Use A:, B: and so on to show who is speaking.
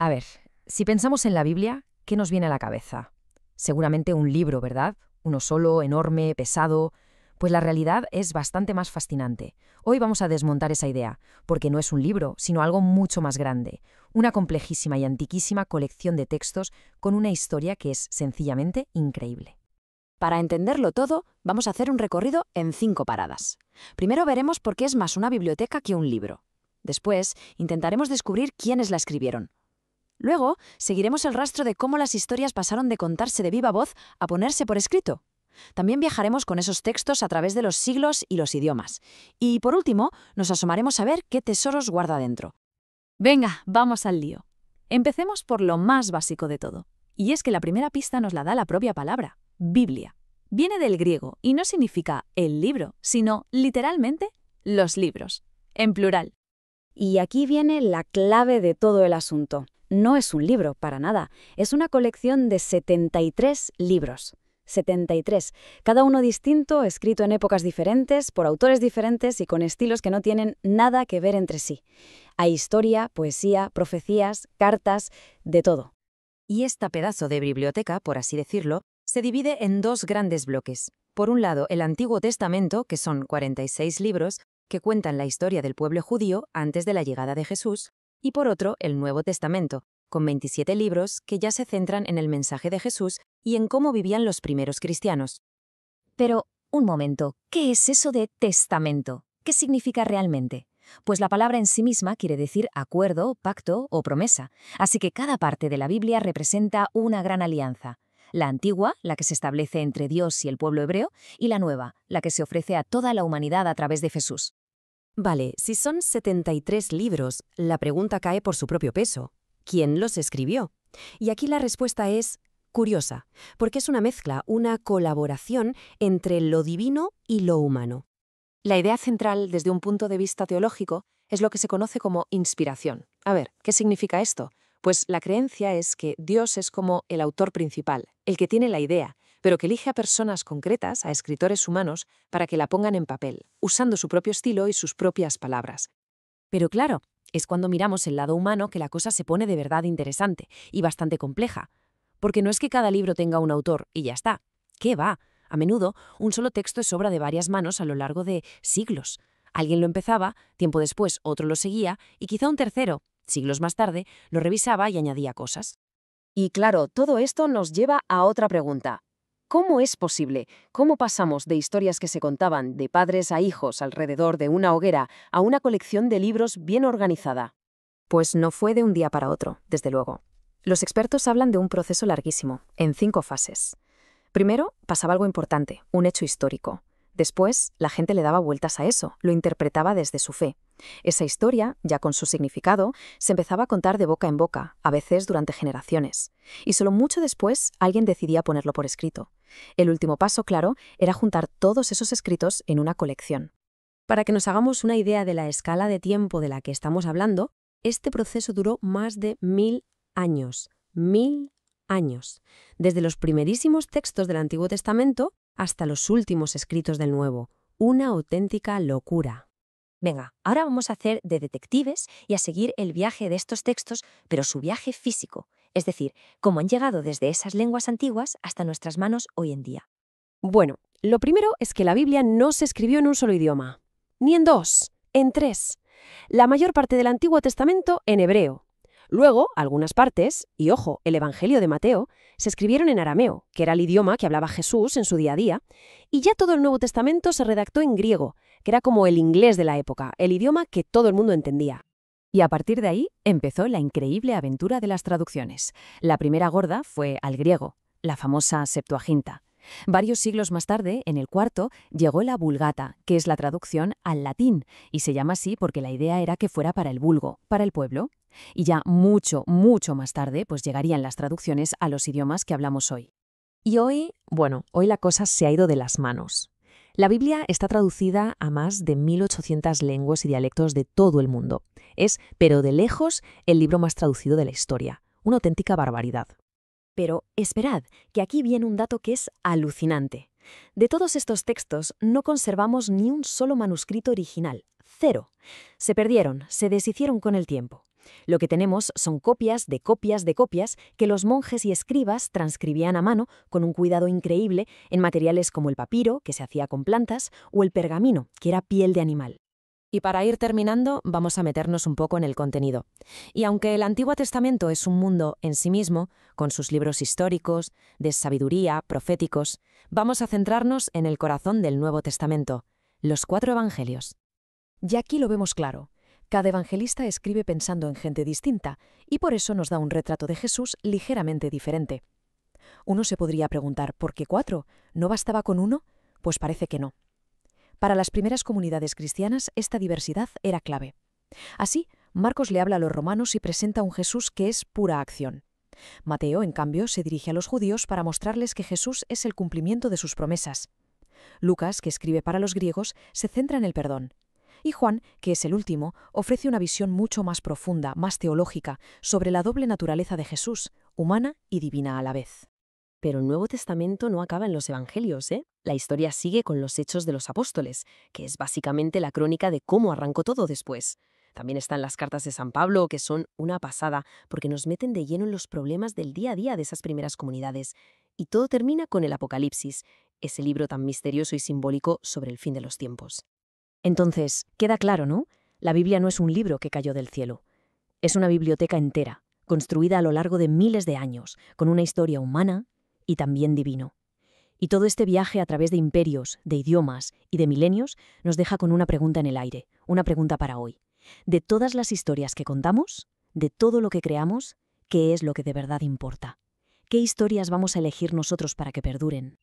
A: A ver, si pensamos en la Biblia, ¿qué nos viene a la cabeza? Seguramente un libro, ¿verdad? Uno solo, enorme, pesado. Pues la realidad es bastante más fascinante. Hoy vamos a desmontar esa idea, porque no es un libro, sino algo mucho más grande, una complejísima y antiquísima colección de textos con una historia que es sencillamente increíble.
B: Para entenderlo todo, vamos a hacer un recorrido en 5 paradas. Primero veremos por qué es más una biblioteca que un libro. Después, intentaremos descubrir quiénes la escribieron. Luego, seguiremos el rastro de cómo las historias pasaron de contarse de viva voz a ponerse por escrito. También viajaremos con esos textos a través de los siglos y los idiomas. Y, por último, nos asomaremos a ver qué tesoros guarda dentro. Venga, vamos al lío. Empecemos por lo más básico de todo. Y es que la primera pista nos la da la propia palabra, Biblia. Viene del griego y no significa el libro, sino, literalmente, los libros, en plural.
C: Y aquí viene la clave de todo el asunto. No es un libro, para nada. Es una colección de 73 libros. 73, cada uno distinto, escrito en épocas diferentes, por autores diferentes y con estilos que no tienen nada que ver entre sí. Hay historia, poesía, profecías, cartas, de todo.
A: Y esta pedazo de biblioteca, por así decirlo, se divide en dos grandes bloques. Por un lado, el Antiguo Testamento, que son 46 libros, que cuentan la historia del pueblo judío antes de la llegada de Jesús, y por otro, el Nuevo Testamento, con 27 libros que ya se centran en el mensaje de Jesús y en cómo vivían los primeros cristianos. Pero, un momento, ¿qué es eso de testamento? ¿Qué significa realmente? Pues la palabra en sí misma quiere decir acuerdo, pacto o promesa, así que cada parte de la Biblia representa una gran alianza. La antigua, la que se establece entre Dios y el pueblo hebreo, y la nueva, la que se ofrece a toda la humanidad a través de Jesús. Vale, si son 73 libros, la pregunta cae por su propio peso. ¿Quién los escribió? Y aquí la respuesta es curiosa, porque es una mezcla, una colaboración entre lo divino y lo humano. La idea central, desde un punto de vista teológico, es lo que se conoce como inspiración. A ver, ¿qué significa esto? Pues la creencia es que Dios es como el autor principal, el que tiene la idea, pero que elige a personas concretas, a escritores humanos, para que la pongan en papel, usando su propio estilo y sus propias palabras. Pero claro, es cuando miramos el lado humano que la cosa se pone de verdad interesante y bastante compleja. Porque no es que cada libro tenga un autor y ya está. ¿Qué va? A menudo, un solo texto es obra de varias manos a lo largo de siglos. Alguien lo empezaba, tiempo después otro lo seguía y quizá un tercero, siglos más tarde, lo revisaba y añadía cosas.
C: Y claro, todo esto nos lleva a otra pregunta. ¿Cómo es posible? ¿Cómo pasamos de historias que se contaban de padres a hijos alrededor de una hoguera a una colección de libros bien organizada?
A: Pues no fue de un día para otro, desde luego. Los expertos hablan de un proceso larguísimo, en 5 fases. Primero, pasaba algo importante, un hecho histórico. Después, la gente le daba vueltas a eso, lo interpretaba desde su fe. Esa historia, ya con su significado, se empezaba a contar de boca en boca, a veces durante generaciones. Y solo mucho después, alguien decidía ponerlo por escrito. El último paso, claro, era juntar todos esos escritos en una colección. Para que nos hagamos una idea de la escala de tiempo de la que estamos hablando, este proceso duró más de 1000 años. 1000 años. Desde los primerísimos textos del Antiguo Testamento hasta los últimos escritos del Nuevo. Una auténtica locura.
D: Venga, ahora vamos a hacer de detectives y a seguir el viaje de estos textos, pero su viaje físico, es decir, cómo han llegado desde esas lenguas antiguas hasta nuestras manos hoy en día.
E: Bueno, lo primero es que la Biblia no se escribió en un solo idioma, ni en 2, en 3. La mayor parte del Antiguo Testamento en hebreo. Luego, algunas partes, y ojo, el Evangelio de Mateo, se escribieron en arameo, que era el idioma que hablaba Jesús en su día a día, y ya todo el Nuevo Testamento se redactó en griego, que era como el inglés de la época, el idioma que todo el mundo entendía.
A: Y a partir de ahí empezó la increíble aventura de las traducciones. La primera gorda fue al griego, la famosa Septuaginta. Varios siglos más tarde, en el IV, llegó la Vulgata, que es la traducción al latín, y se llama así porque la idea era que fuera para el vulgo, para el pueblo. Y ya mucho, mucho más tarde, pues llegarían las traducciones a los idiomas que hablamos hoy. Y hoy la cosa se ha ido de las manos. La Biblia está traducida a más de 1800 lenguas y dialectos de todo el mundo. Es, pero de lejos, el libro más traducido de la historia. Una auténtica barbaridad.
C: Pero esperad, que aquí viene un dato que es alucinante. De todos estos textos no conservamos ni un solo manuscrito original. 0. Se perdieron, se deshicieron con el tiempo.
B: Lo que tenemos son copias de copias de copias que los monjes y escribas transcribían a mano con un cuidado increíble en materiales como el papiro, que se hacía con plantas, o el pergamino, que era piel de animal.
A: Y para ir terminando, vamos a meternos un poco en el contenido. Y aunque el Antiguo Testamento es un mundo en sí mismo, con sus libros históricos, de sabiduría, proféticos, vamos a centrarnos en el corazón del Nuevo Testamento, los 4 evangelios.
B: Y aquí lo vemos claro. Cada evangelista escribe pensando en gente distinta, y por eso nos da un retrato de Jesús ligeramente diferente. Uno se podría preguntar, ¿por qué 4? ¿No bastaba con uno? Pues parece que no. Para las primeras comunidades cristianas, esta diversidad era clave. Así, Marcos le habla a los romanos y presenta un Jesús que es pura acción. Mateo, en cambio, se dirige a los judíos para mostrarles que Jesús es el cumplimiento de sus promesas. Lucas, que escribe para los griegos, se centra en el perdón. Y Juan, que es el último, ofrece una visión mucho más profunda, más teológica, sobre la doble naturaleza de Jesús, humana y divina a la vez.
A: Pero el Nuevo Testamento no acaba en los Evangelios, ¿eh? La historia sigue con los Hechos de los Apóstoles, que es básicamente la crónica de cómo arrancó todo después. También están las cartas de San Pablo, que son una pasada, porque nos meten de lleno en los problemas del día a día de esas primeras comunidades. Y todo termina con el Apocalipsis, ese libro tan misterioso y simbólico sobre el fin de los tiempos.
B: Entonces, queda claro, ¿no? La Biblia no es un libro que cayó del cielo. Es una biblioteca entera, construida a lo largo de miles de años, con una historia humana y también divino. Y todo este viaje a través de imperios, de idiomas y de milenios nos deja con una pregunta en el aire, una pregunta para hoy. De todas las historias que contamos, de todo lo que creamos, ¿qué es lo que de verdad importa? ¿Qué historias vamos a elegir nosotros para que perduren?